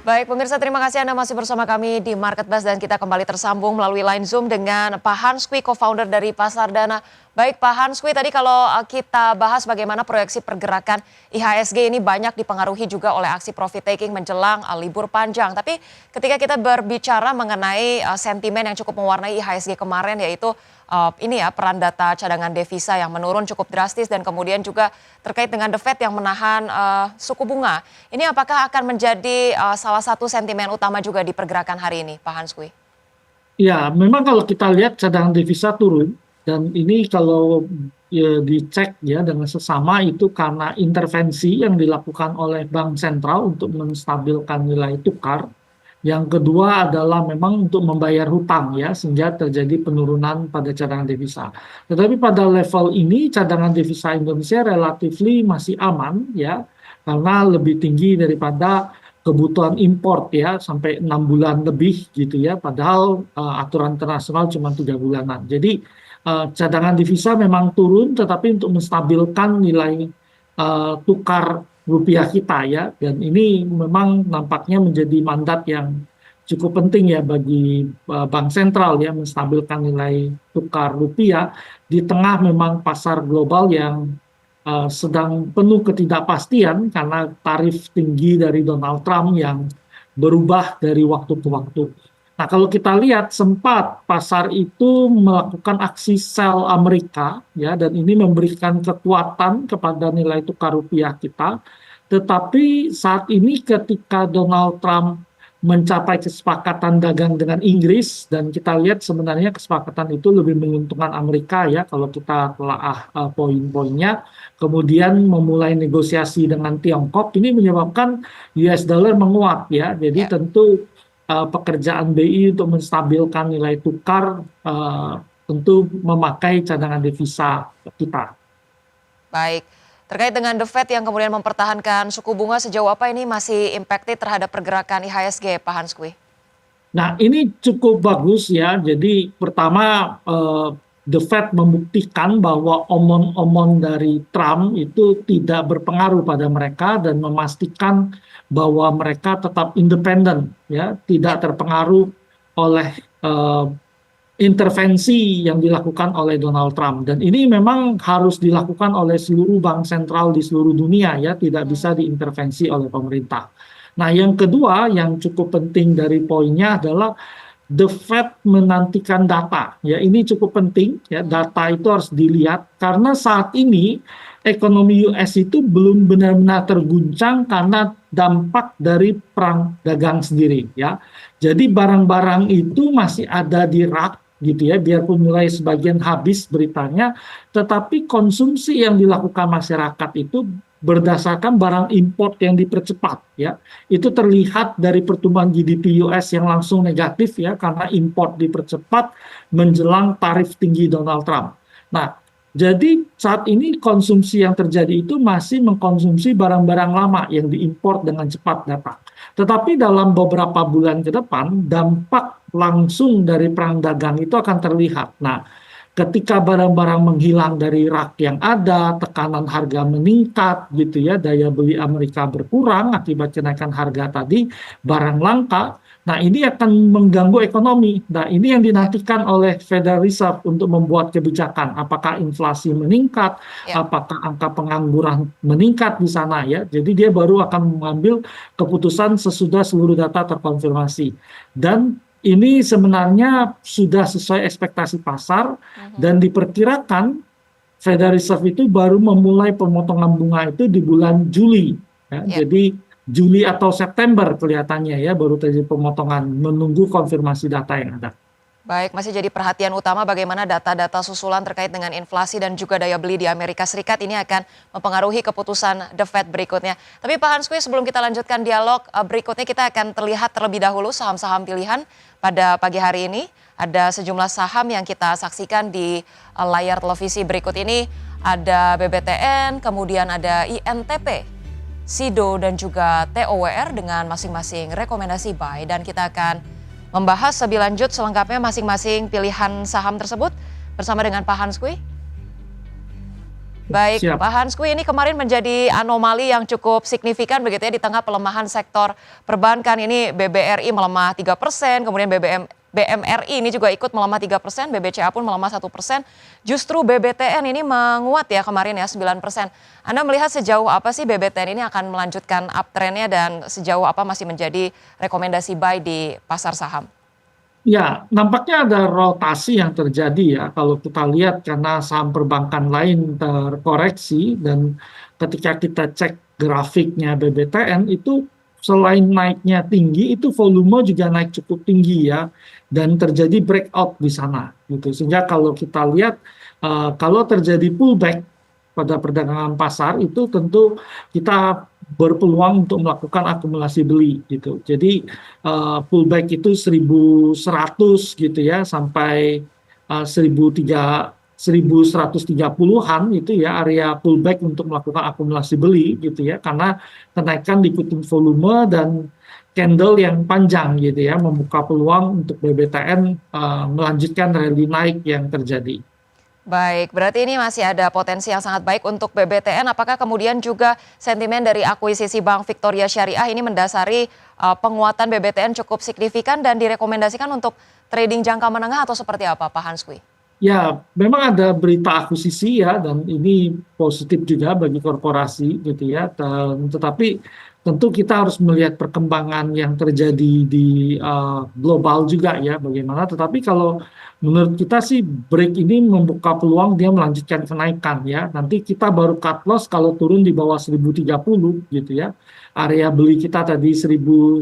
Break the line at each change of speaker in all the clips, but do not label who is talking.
Baik, pemirsa terima kasih Anda masih bersama kami di Market Buzz dan kita kembali tersambung melalui line Zoom dengan Pak Hanskwi, co-founder dari Pasar Dana. Baik Pak Hanskwi, tadi kalau kita bahas bagaimana proyeksi pergerakan IHSG ini banyak dipengaruhi juga oleh aksi profit taking menjelang libur panjang. Tapi ketika kita berbicara mengenai sentimen yang cukup mewarnai IHSG kemarin yaitu ini ya peran data cadangan devisa yang menurun cukup drastis dan kemudian juga terkait dengan The Fed yang menahan suku bunga. Ini apakah akan menjadi salah satu sentimen utama juga di pergerakan hari ini, Pak Hanskwi?
Ya, memang kalau kita lihat cadangan devisa turun, dan ini kalau ya, dicek ya dengan sesama itu karena intervensi yang dilakukan oleh Bank Sentral untuk menstabilkan nilai tukar. Yang kedua adalah memang untuk membayar hutang ya, sehingga terjadi penurunan pada cadangan devisa. Tetapi pada level ini cadangan devisa Indonesia relatif masih aman ya, karena lebih tinggi daripada kebutuhan import ya, sampai 6 bulan lebih gitu ya, padahal aturan internasional cuma 3 bulanan. Jadi cadangan devisa memang turun, tetapi untuk menstabilkan nilai tukar rupiah kita ya, dan ini memang nampaknya menjadi mandat yang cukup penting ya bagi bank sentral ya, menstabilkan nilai tukar rupiah di tengah memang pasar global yang sedang penuh ketidakpastian karena tarif tinggi dari Donald Trump yang berubah dari waktu ke waktu. Nah, kalau kita lihat sempat pasar itu melakukan aksi sell Amerika ya, dan ini memberikan kekuatan kepada nilai tukar rupiah kita. Tetapi saat ini ketika Donald Trump mencapai kesepakatan dagang dengan Inggris, dan kita lihat sebenarnya kesepakatan itu lebih menguntungkan Amerika ya kalau kita telah poin-poinnya, kemudian memulai negosiasi dengan Tiongkok, ini menyebabkan US dollar menguat ya. Jadi
Ya,
tentu pekerjaan BI untuk menstabilkan nilai tukar tentu memakai cadangan devisa kita.
baik. Terkait dengan The Fed yang kemudian mempertahankan suku bunga sejauh apa ini masih impacted terhadap pergerakan IHSG, Pak Hanskwi?
Nah, ini cukup bagus ya. Jadi pertama The Fed membuktikan bahwa omong-omong dari Trump itu tidak berpengaruh pada mereka dan memastikan bahwa mereka tetap independen ya,
Ya,
tidak terpengaruh oleh eh, intervensi yang dilakukan oleh Donald Trump. Dan ini memang harus dilakukan oleh seluruh bank sentral di seluruh dunia ya, tidak bisa diintervensi oleh pemerintah. Nah, yang kedua yang cukup penting dari poinnya adalah The Fed menantikan data. Ya, ini cukup penting ya, data itu harus dilihat karena saat ini ekonomi US itu belum benar-benar terguncang karena dampak dari perang dagang sendiri ya. Jadi barang-barang itu masih ada di rak gitu ya, biarpun mulai sebagian habis beritanya, tetapi konsumsi yang dilakukan masyarakat itu berdasarkan barang import yang dipercepat ya. Itu terlihat dari pertumbuhan GDP US yang langsung negatif ya, karena import dipercepat menjelang tarif tinggi Donald Trump. Nah, jadi saat ini konsumsi yang terjadi itu masih mengkonsumsi barang-barang lama yang diimpor dengan cepat datang. Tetapi dalam beberapa bulan ke depan, dampak langsung dari perang dagang itu akan terlihat. Nah, ketika barang-barang menghilang dari rak yang ada, tekanan harga meningkat gitu ya, daya beli Amerika berkurang akibat kenaikan harga tadi, barang langka. Nah, ini akan mengganggu ekonomi. Nah, ini yang dinantikan oleh Federal Reserve untuk membuat kebijakan. Apakah inflasi meningkat,
ya.
apakah angka pengangguran meningkat di sana ya. Jadi dia baru akan mengambil keputusan sesudah seluruh data terkonfirmasi. Dan ini sebenarnya sudah sesuai ekspektasi pasar dan diperkirakan Federal Reserve itu baru memulai pemotongan bunga itu di bulan Juli. Ya.
Ya.
Jadi Juli atau September kelihatannya ya baru terjadi pemotongan, menunggu konfirmasi data yang ada.
Baik, masih jadi perhatian utama bagaimana data-data susulan terkait dengan inflasi dan juga daya beli di Amerika Serikat ini akan mempengaruhi keputusan The Fed berikutnya. Tapi Pak Hanskwi, sebelum kita lanjutkan dialog berikutnya, kita akan terlihat terlebih dahulu saham-saham pilihan pada pagi hari ini. Ada sejumlah saham yang kita saksikan di layar televisi berikut ini. Ada BBTN, kemudian ada INTP, SIDO dan juga TOWR dengan masing-masing rekomendasi buy, dan kita akan membahas lebih lanjut selengkapnya masing-masing pilihan saham tersebut bersama dengan Pak Hanskwi. Baik,
Siap.
Pak Hanskwi, ini kemarin menjadi anomali yang cukup signifikan begitu ya di tengah pelemahan sektor perbankan. Ini BBRI melemah 3%, kemudian BMRI ini juga ikut melemah 3%, BBCA pun melemah 1%. Justru BBTN ini menguat ya kemarin ya 9%. Anda melihat sejauh apa sih BBTN ini akan melanjutkan uptrendnya dan sejauh apa masih menjadi rekomendasi buy di pasar saham?
Ya, nampaknya ada rotasi yang terjadi ya kalau kita lihat karena saham perbankan lain terkoreksi dan ketika kita cek grafiknya BBTN itu selain naiknya tinggi itu volume juga naik cukup tinggi ya dan terjadi breakout di sana gitu. Sehingga kalau kita lihat kalau terjadi pullback pada perdagangan pasar itu tentu kita berpeluang untuk melakukan akumulasi beli gitu. Jadi pullback itu 1100 gitu ya sampai 1130-an itu ya area pullback untuk melakukan akumulasi beli gitu ya karena kenaikan diikuti volume dan candle yang panjang gitu ya membuka peluang untuk BBTN melanjutkan rally naik yang terjadi.
Baik, berarti ini masih ada potensi yang sangat baik untuk BBTN. Apakah kemudian juga sentimen dari akuisisi Bank Victoria Syariah ini mendasari penguatan BBTN cukup signifikan dan direkomendasikan untuk trading jangka menengah atau seperti apa, Pak Hanskwi?
Ya, memang ada berita akuisisi ya, dan ini positif juga bagi korporasi gitu ya. Tetapi tentu kita harus melihat perkembangan yang terjadi di global juga ya, bagaimana. Tetapi kalau menurut kita sih break ini membuka peluang dia melanjutkan kenaikan ya. Nanti kita baru cut loss kalau turun di bawah 1030 gitu ya. Area beli kita tadi 1130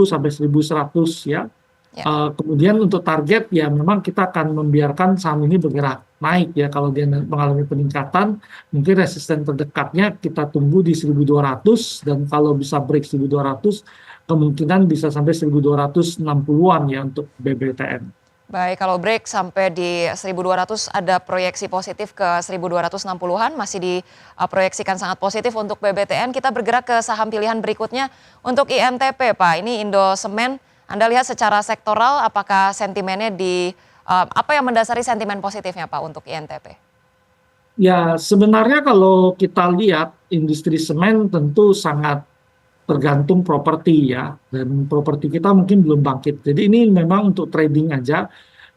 sampai 1100 ya.
Ya.
Kemudian untuk target ya memang kita akan membiarkan saham ini bergerak naik ya kalau dia mengalami peningkatan mungkin resisten terdekatnya kita tunggu di 1200 dan kalau bisa break 1200 kemungkinan bisa sampai 1260-an ya untuk BBTN.
Baik, kalau break sampai di 1200 ada proyeksi positif ke 1260-an, masih diproyeksikan sangat positif untuk BBTN. Kita bergerak ke saham pilihan berikutnya untuk INTP, Pak. Ini Indosemen. Anda lihat secara sektoral apakah sentimennya apa yang mendasari sentimen positifnya Pak untuk INTP?
Ya sebenarnya kalau kita lihat industri semen tentu sangat tergantung properti ya dan properti kita mungkin belum bangkit. Jadi ini memang untuk trading aja.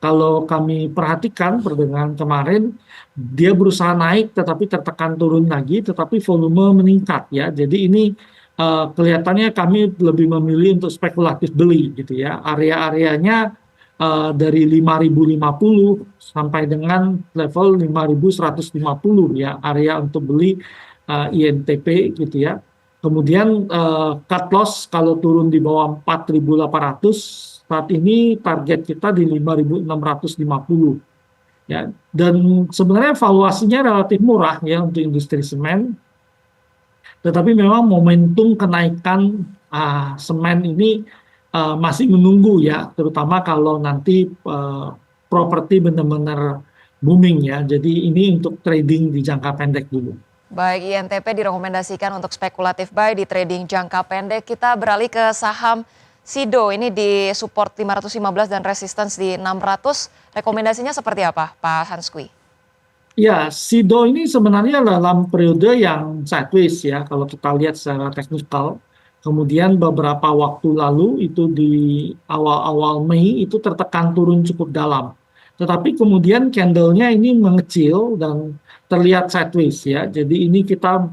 Kalau kami perhatikan perdagangan kemarin dia berusaha naik tetapi tertekan turun lagi tetapi volume meningkat ya. Jadi ini kelihatannya kami lebih memilih untuk spekulatif beli gitu ya. Area-areanya dari 5.050 sampai dengan level 5.150 ya area untuk beli INTP gitu ya. Kemudian cut loss kalau turun di bawah 4.800 saat ini target kita di 5.650 ya. Dan sebenarnya valuasinya relatif murah ya untuk industri semen. Tetapi memang momentum kenaikan semen ini masih menunggu ya, terutama kalau nanti properti benar-benar booming ya. Jadi ini untuk trading di jangka pendek dulu.
Baik, INTP direkomendasikan untuk spekulatif buy di trading jangka pendek. Kita beralih ke saham Sido, ini di support 515 dan resistance di 600. Rekomendasinya seperti apa, Pak Hanskwi?
Ya, Sido ini sebenarnya dalam periode yang sideways ya, kalau kita lihat secara teknikal. Kemudian beberapa waktu lalu itu di awal-awal Mei itu tertekan turun cukup dalam. Tetapi kemudian candlenya ini mengecil dan terlihat sideways ya. Jadi ini kita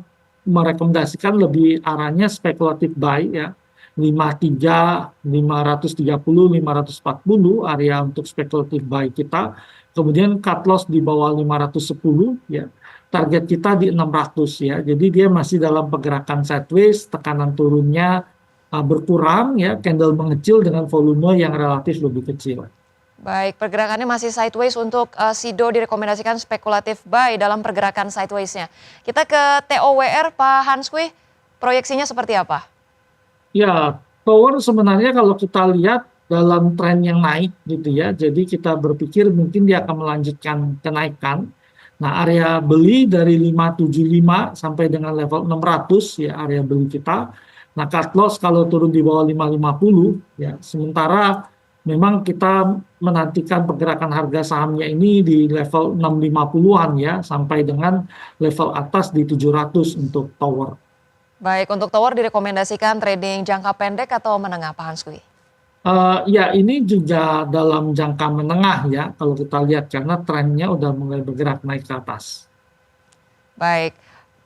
merekomendasikan lebih arahnya spekulatif buy ya. 53, 530, 540 area untuk spekulatif buy kita. Kemudian cut loss di bawah 510 ya. Target kita di 600 ya. Jadi dia masih dalam pergerakan sideways, tekanan turunnya berkurang ya, candle mengecil dengan volume yang relatif lebih kecil.
Baik, pergerakannya masih sideways untuk Sido direkomendasikan spekulatif buy dalam pergerakan sideways-nya. Kita ke TOWR, Pak Hanskwi, proyeksinya seperti apa?
Ya, tower sebenarnya kalau kita lihat dalam tren yang naik gitu ya, jadi kita berpikir mungkin dia akan melanjutkan kenaikan. Nah, area beli dari 575 sampai dengan level 600 ya area beli kita. Nah, cut loss kalau turun di bawah 550 ya. Sementara memang kita menantikan pergerakan harga sahamnya ini di level 650-an ya, sampai dengan level atas di 700 untuk tower.
Baik, untuk tower direkomendasikan trading jangka pendek atau menengah Pak Hanskwi?
Ya ini juga dalam jangka menengah ya, kalau kita lihat karena trennya udah mulai bergerak naik ke atas.
Baik,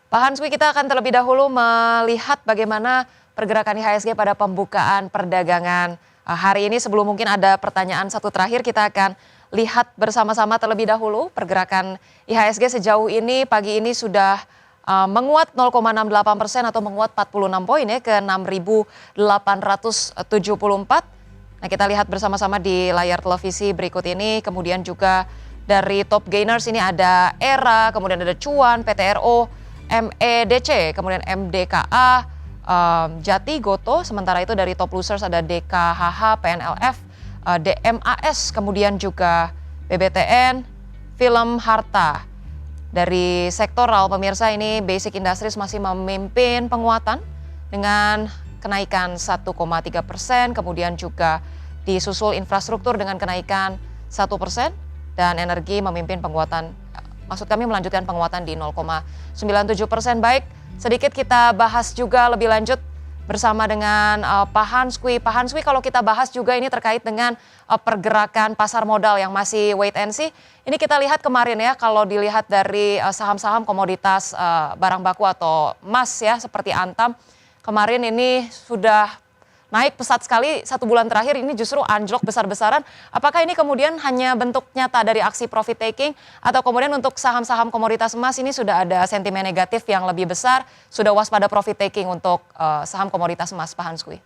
Pak Hanskwi, kita akan terlebih dahulu melihat bagaimana pergerakan IHSG pada pembukaan perdagangan hari ini. Sebelum mungkin ada pertanyaan satu terakhir, kita akan lihat bersama-sama terlebih dahulu pergerakan IHSG sejauh ini. Pagi ini sudah menguat 0,68% atau menguat 46 poin ya ke 6.874. Nah, kita lihat bersama-sama di layar televisi berikut ini. Kemudian juga dari top gainers ini ada ERA, kemudian ada Cuan, PTRO, MEDC, kemudian MDKA, Jati, Goto. Sementara itu dari top losers ada DKHH, PNLF, DMAS, kemudian juga BBTN, Film Harta. Dari sektoral pemirsa ini Basic Industries masih memimpin penguatan dengan kenaikan 1,3%, kemudian juga disusul infrastruktur dengan kenaikan 1%, dan energi memimpin penguatan, maksud kami melanjutkan penguatan di 0,97%. Baik, sedikit kita bahas juga lebih lanjut bersama dengan Pak Hanskwi. Pak Hanskwi, kalau kita bahas juga ini terkait dengan pergerakan pasar modal yang masih wait and see. Ini kita lihat kemarin ya, kalau dilihat dari saham-saham komoditas barang baku atau emas ya, seperti Antam, kemarin ini sudah naik pesat sekali, 1 bulan terakhir ini justru anjlok besar-besaran. Apakah ini kemudian hanya bentuk nyata dari aksi profit taking, atau kemudian untuk saham-saham komoditas emas ini sudah ada sentimen negatif yang lebih besar, sudah waspada profit taking untuk saham komoditas emas, Pak Hanskwi?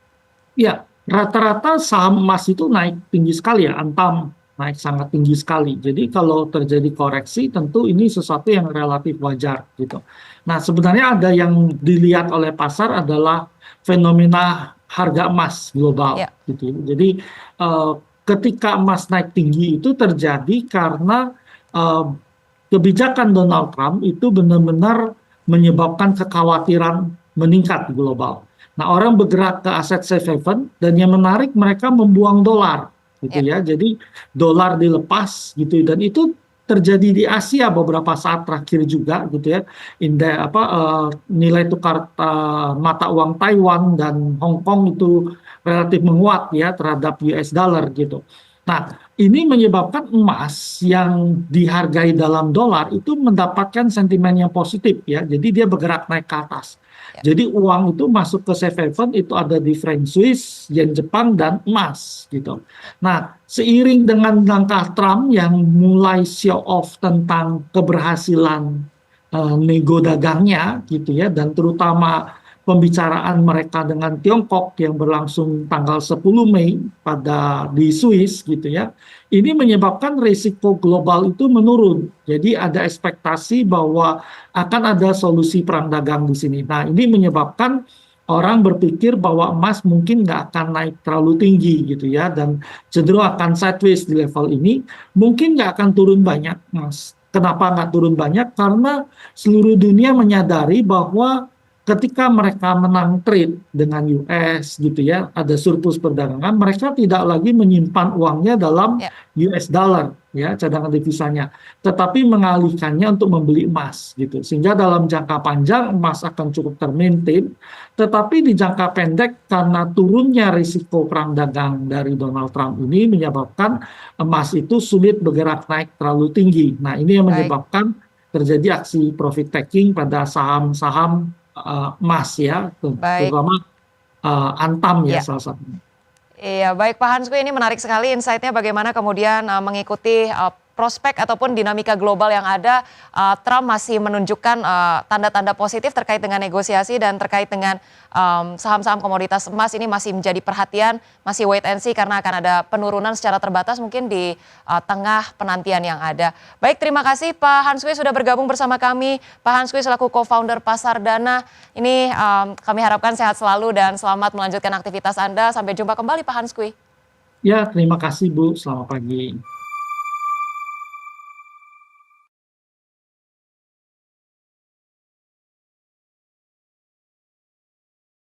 Ya, rata-rata saham emas itu naik tinggi sekali ya, Antam naik sangat tinggi sekali. Jadi kalau terjadi koreksi tentu ini sesuatu yang relatif wajar gitu. Nah, sebenarnya ada yang dilihat oleh pasar adalah fenomena harga emas global
Ya,
gitu. Jadi ketika emas naik tinggi itu terjadi karena eh, kebijakan Donald Trump itu benar-benar menyebabkan kekhawatiran meningkat di global. Nah, orang bergerak ke aset safe haven dan yang menarik mereka membuang dolar gitu
ya,
ya. Jadi dolar dilepas gitu dan itu terjadi di Asia beberapa saat terakhir juga gitu ya. Nilai tukar mata uang Taiwan dan Hong Kong itu relatif menguat ya terhadap US dollar gitu. Nah, ini menyebabkan emas yang dihargai dalam dolar itu mendapatkan sentimen yang positif ya. Jadi dia bergerak naik ke atas.
ya.
Jadi uang itu masuk ke safe haven itu ada di franc Swiss, yen Jepang dan emas gitu. Nah, seiring dengan langkah Trump yang mulai show off tentang keberhasilan nego dagangnya gitu ya dan terutama pembicaraan mereka dengan Tiongkok yang berlangsung tanggal 10 Mei di Swiss gitu ya. Ini menyebabkan risiko global itu menurun. Jadi ada ekspektasi bahwa akan ada solusi perang dagang di sini. Nah, ini menyebabkan orang berpikir bahwa emas mungkin nggak akan naik terlalu tinggi gitu ya dan cenderung akan sideways di level ini. Mungkin nggak akan turun banyak, Mas. Kenapa nggak turun banyak? Karena seluruh dunia menyadari bahwa ketika mereka menang trade dengan US gitu ya, ada surplus perdagangan, mereka tidak lagi menyimpan uangnya dalam
Ya.
US dollar ya, cadangan devisanya, tetapi mengalihkannya untuk membeli emas gitu. Sehingga dalam jangka panjang emas akan cukup termaintain, tetapi di jangka pendek karena turunnya risiko perang dagang dari Donald Trump ini menyebabkan emas itu sulit bergerak naik terlalu tinggi. Nah, ini yang
Baik,
menyebabkan terjadi aksi profit taking pada saham-saham emas ya,
baik.
terutama Antam ya
Ya.
salah satunya.
Iya, baik Pak Hanskwi, ini menarik sekali insight-nya bagaimana kemudian mengikuti prospek ataupun dinamika global yang ada. Trump masih menunjukkan tanda-tanda positif terkait dengan negosiasi dan terkait dengan saham-saham komoditas emas ini masih menjadi perhatian, masih wait and see karena akan ada penurunan secara terbatas mungkin di tengah penantian yang ada. Baik, terima kasih Pak Hanskwi sudah bergabung bersama kami. Pak Hanskwi selaku co-founder Pasar Dana. Ini kami harapkan sehat selalu dan selamat melanjutkan aktivitas Anda. Sampai jumpa kembali Pak Hanskwi.
Ya, terima kasih Bu, selamat pagi.